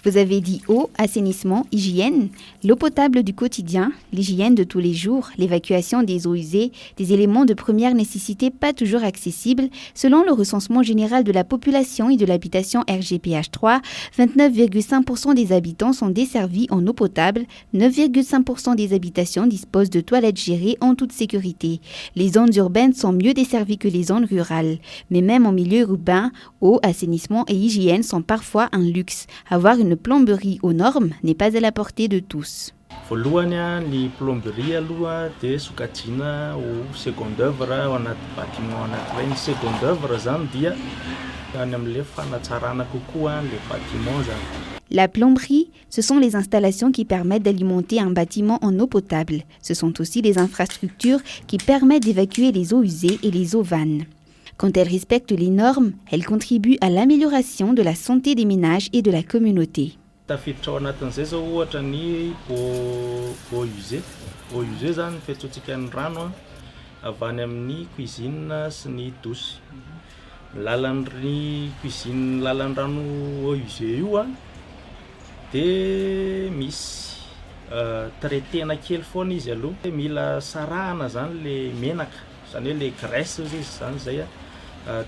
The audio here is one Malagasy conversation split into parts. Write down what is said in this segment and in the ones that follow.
Vous avez dit eau, assainissement, hygiène. L'eau potable du quotidien, l'hygiène de tous les jours, l'évacuation des eaux usées, des éléments de première nécessité pas toujours accessibles. Selon le recensement général de la population et de l'habitation RGPH3, 29,5% des habitants sont desservis en eau potable, 9,5% des habitations disposent de toilettes gérées en toute sécurité. Les zones urbaines sont mieux desservies que les zones rurales. Mais même en milieu urbain, eau, assainissement et hygiène sont parfois un luxe. Avoir une plomberie aux normes n'est pas à la portée de tous. Voalohany ny plomberie aloha dia sokajiana ho second œuvre ao anaty bâtiment anankiray. Ny second œuvre zany dia any amin'ilay fanatsarana kokoa le bâtiment zany. La plomberie, ce sont les installations qui permettent d'alimenter un bâtiment en eau potable. Ce sont aussi les infrastructures qui permettent d'évacuer les eaux usées et les eaux vannes. Quand elles respectent les normes, elles contribuent à l'amélioration de la santé des ménages et de la communauté. Tafiditra ao anatin'izay zao ohatra ny eau usée. Eau usée zany fetsotsika ny rano avy any amin'ny cuisine sy ny douche. Lalan'ny cuisine, lalan'ny rano eau usée io dia misy traitena kely foana izy aloha. Mila sarahana zany le menaka, zany hoe le graisse izy zany zay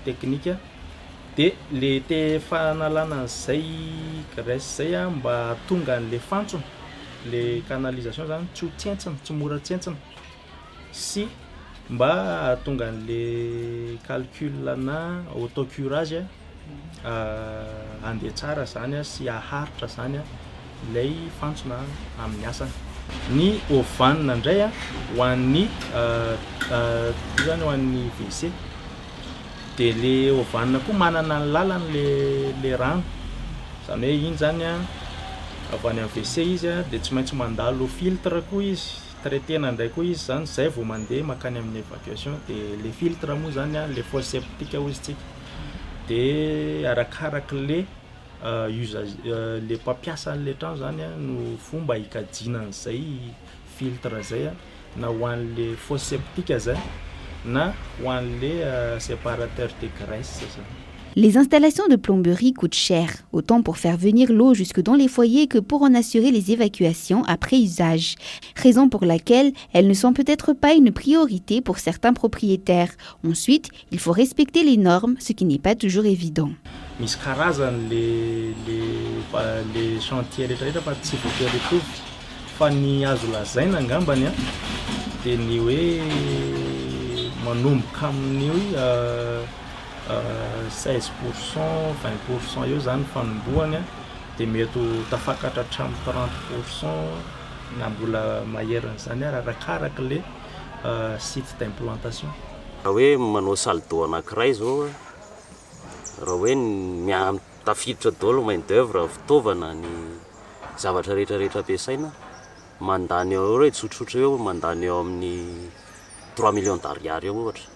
teknika. Dia le fanalana an'izay graisse zay mba tonga an'le fantsona, le canalisation zany tsy ho tsentsina, tsy mora tsentsina, sy mba tonga an'le calcul na autocurage andeha tsara zany sy haharitra zany ilay fantsona amin'ny asany. Ny eau vanne indray ho an'ny zany ho an'ny WC. Dia le eau vanne koa manana ny lalany le rano. Zany hoe iny zany avy any amin'ny WC izy dia tsy maintsy mandalo filtre koa izy. Traitena indray koa izy zany zay vao mandeha makany amin'ny évacuation. Dia le filtre moa zany le fosse septique hozy tsika. Dia arakaraka le usage le mpampiasa an'le trano zany no fomba hikajiana an'izay filtre zay na ho an'le fosse septique zay na ho an'le séparateur de graisse zany. Les installations de plomberie coûtent cher, autant pour faire venir l'eau jusque dans les foyers que pour en assurer les évacuations après usage. Raison pour laquelle elles ne sont peut-être pas une priorité pour certains propriétaires. Ensuite, il faut respecter les normes, ce qui n'est pas toujours évident. Misy karazany le chantier rehetrarehetra fa tsy voatery fa ny azo lazaina angambany dia ny hoe manomboka amin'ny 16%, 20% eo zany fanombohany dia mety tafakatra hatramin'ny 30% na mbola maheran'izany arakaraka le site d'implantation. Raha hoe manao salle d'eau anankiray zao, raha hoe tafiditra daholo main d'œuvre, fitaovana, ny zavatra rehetrarehetra ampiasaina, mandany eo hoe tsotsotra eo mandany eo amin'ny 3 millions d'ariary eo ohatra.